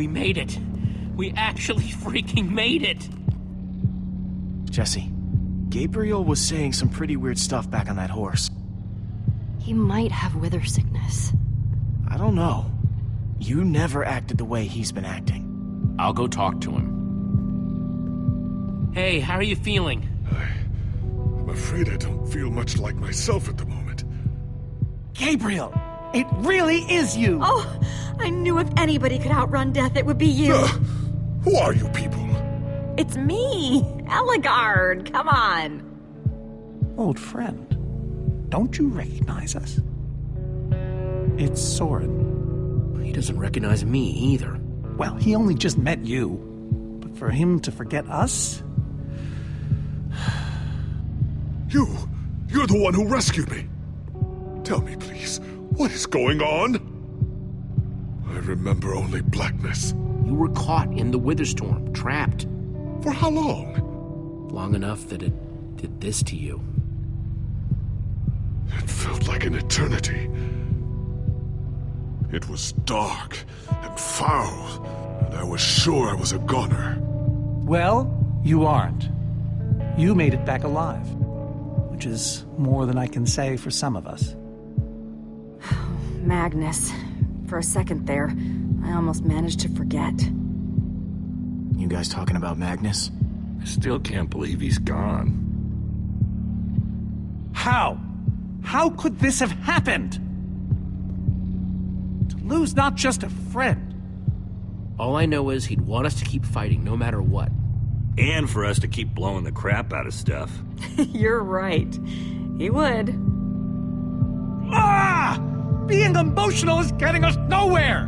We made it. We actually freaking made it. Jesse, Gabriel was saying some pretty weird stuff back on that horse. He might have wither sickness. I don't know. You never acted the way he's been acting. I'll go talk to him. Hey, how are you feeling? I'm afraid I don't feel much like myself at the moment. Gabriel! It really is you! Oh, I knew if anybody could outrun death, it would be you. Who are you people? It's me, Eligard. Come on. Old friend, don't you recognize us? It's Soren. He doesn't recognize me either. Well, he only just met you. But for him to forget us? You're the one who rescued me. Tell me, please, what is going on? I remember only blackness. You were caught in the wither storm, trapped. For how long? Long enough that it did this to you. It felt like an eternity. It was dark and foul, and I was sure I was a goner. Well, you aren't. You made it back alive. Which is more than I can say for some of us. Magnus. For a second there, I almost managed to forget. You guys talking about Magnus? I still can't believe he's gone. How? How could this have happened? To lose not just a friend. All I know is he'd want us to keep fighting no matter what. And for us to keep blowing the crap out of stuff. You're right. He would. Ah! Being emotional is getting us nowhere!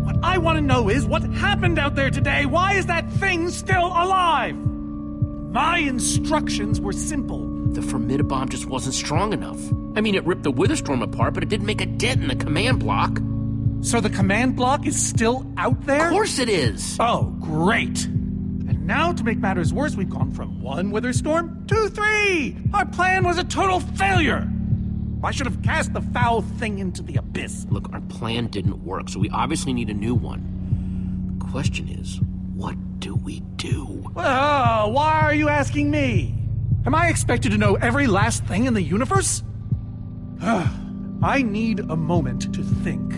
What I want to know is what happened out there today. Why is that thing still alive? My instructions were simple. The Formidabomb just wasn't strong enough. I mean, it ripped the Witherstorm apart, but it didn't make a dent in the command block. So the command block is still out there? Of course it is! Oh, great. And now, to make matters worse, we've gone from 1 Witherstorm to 3! Our plan was a total failure! I should have cast the foul thing into the abyss. Look, our plan didn't work, so we obviously need a new one. The question is, what do we do? Well, why are you asking me? Am I expected to know every last thing in the universe? I need a moment to think.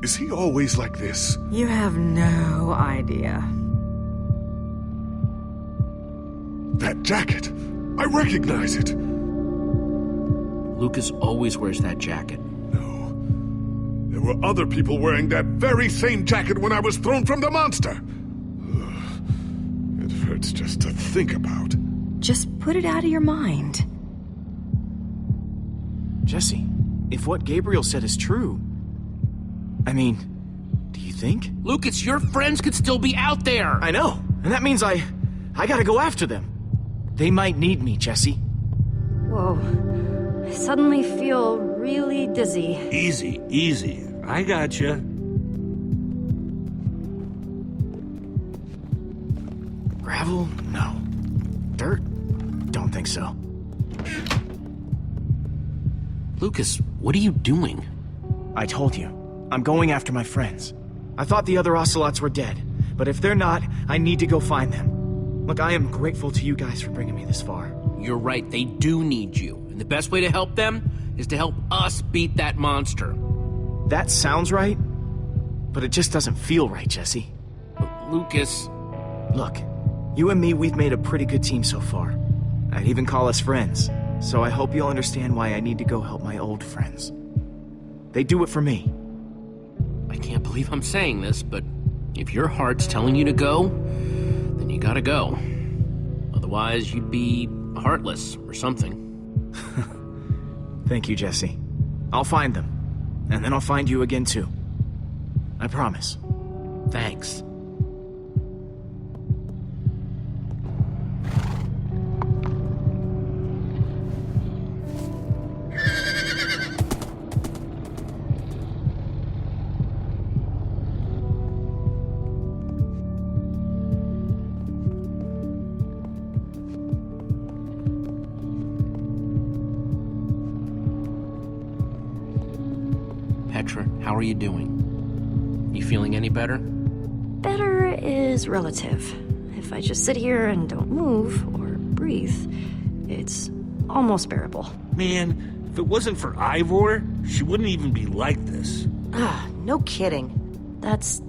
Is he always like this? You have no idea. That jacket! I recognize it! Lucas always wears that jacket. No. There were other people wearing that very same jacket when I was thrown from the monster. It hurts just to think about. Just put it out of your mind. Jesse, if what Gabriel said is true... I mean, do you think? Lucas, your friends could still be out there! I know, and that means I gotta go after them. They might need me, Jesse. Whoa. I suddenly feel really dizzy. Easy, easy. I gotcha. Gravel? No. Dirt? Don't think so. Lucas, what are you doing? I told you. I'm going after my friends. I thought the other ocelots were dead, but if they're not, I need to go find them. Look, I am grateful to you guys for bringing me this far. You're right, they do need you. And the best way to help them is to help us beat that monster. That sounds right, but it just doesn't feel right, Jesse. But Lucas... Look, you and me, we've made a pretty good team so far. I'd even call us friends, so I hope you'll understand why I need to go help my old friends. They do it for me. I can't believe I'm saying this, but if your heart's telling you to go, then you gotta go. Otherwise, you'd be heartless or something. Thank you, Jesse. I'll find them. And then I'll find you again, too. I promise. Thanks. Petra, how are you doing? You feeling any better? Better is relative. If I just sit here and don't move or breathe, it's almost bearable. Man, if it wasn't for Ivor, she wouldn't even be like this. No kidding. That's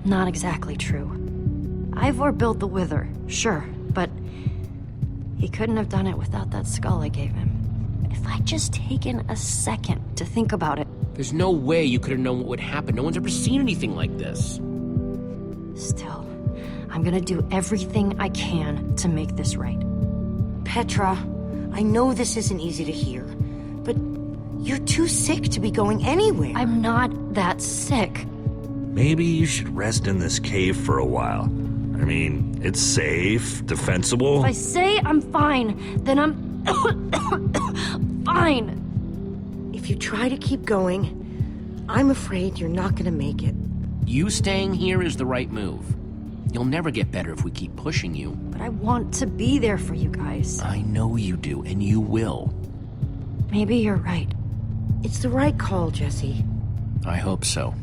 not exactly true. Ivor built the Wither, sure, but he couldn't have done it without that skull I gave him. If I'd just taken a second to think about it. There's no way you could have known what would happen. No one's ever seen anything like this. Still, I'm gonna do everything I can to make this right. Petra, I know this isn't easy to hear, but you're too sick to be going anywhere. I'm not that sick. Maybe you should rest in this cave for a while. I mean, it's safe, defensible. If I say I'm fine, then I'm fine. If you try to keep going, I'm afraid you're not gonna make it. You staying here is the right move. You'll never get better if we keep pushing you. But I want to be there for you guys. I know you do, and you will. Maybe you're right. It's the right call, Jesse. I hope so.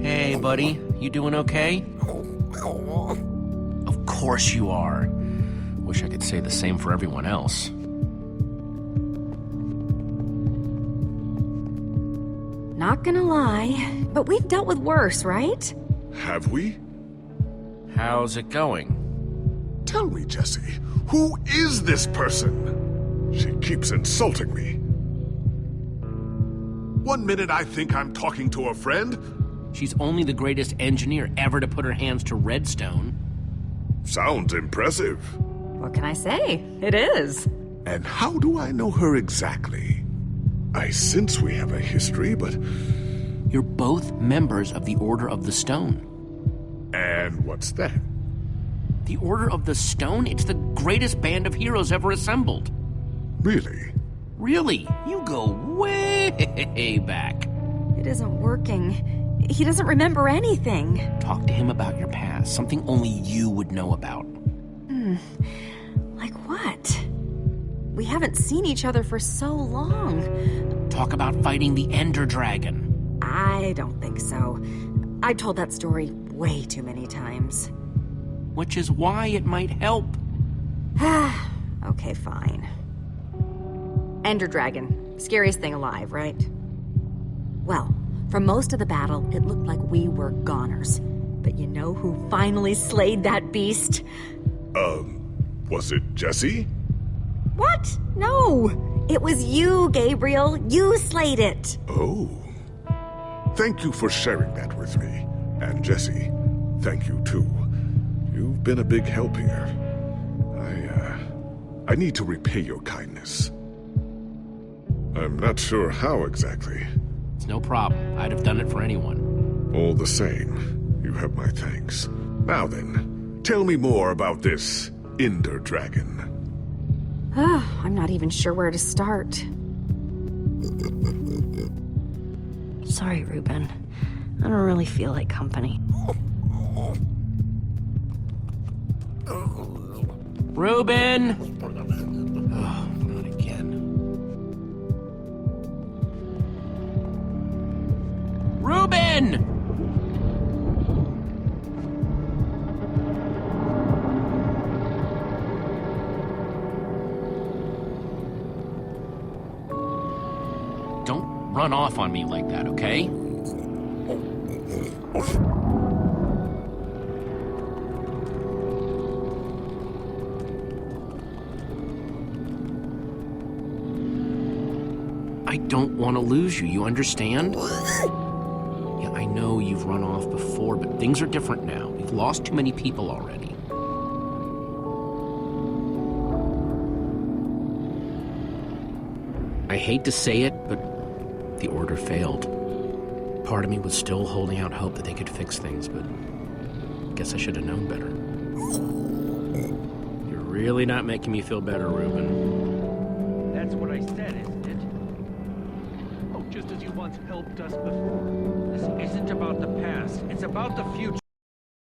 Hey, buddy. You doing okay? Of course you are. Wish I could say the same for everyone else. Not gonna lie, but we've dealt with worse, right? Have we? How's it going? Tell me, Jesse, who is this person? She keeps insulting me. One minute I think I'm talking to a friend. She's only the greatest engineer ever to put her hands to redstone. Sounds impressive. What can I say? It is. And how do I know her exactly? I sense we have a history, but... You're both members of the Order of the Stone. And what's that? The Order of the Stone? It's the greatest band of heroes ever assembled. Really? Really? You go way back. It isn't working. He doesn't remember anything. Talk to him about your past, something only you would know about. Like what? We haven't seen each other for so long. Talk about fighting the Ender Dragon. I don't think so. I've told that story way too many times. Which is why it might help. Okay, fine. Ender Dragon. Scariest thing alive, right? Well, for most of the battle, it looked like we were goners. But you know who finally slayed that beast? Was it Jesse? What? No! It was you, Gabriel. You slayed it. Oh. Thank you for sharing that with me. And Jesse, thank you too. You've been a big help here. I need to repay your kindness. I'm not sure how exactly. It's no problem. I'd have done it for anyone. All the same, you have my thanks. Now then, tell me more about this Ender Dragon. I'm not even sure where to start. Sorry, Ruben. I don't really feel like company. Ruben! Oh, not again. Ruben! Don't run off on me like that, okay? I don't want to lose you, you understand? Yeah, I know you've run off before, but things are different now. We've lost too many people already. I hate to say it, but the Order failed. Part of me was still holding out hope that they could fix things, but I guess I should have known better. You're really not making me feel better, Ruben. That's what I said, isn't it? Oh, just as you once helped us before. This isn't about the past, it's about the future.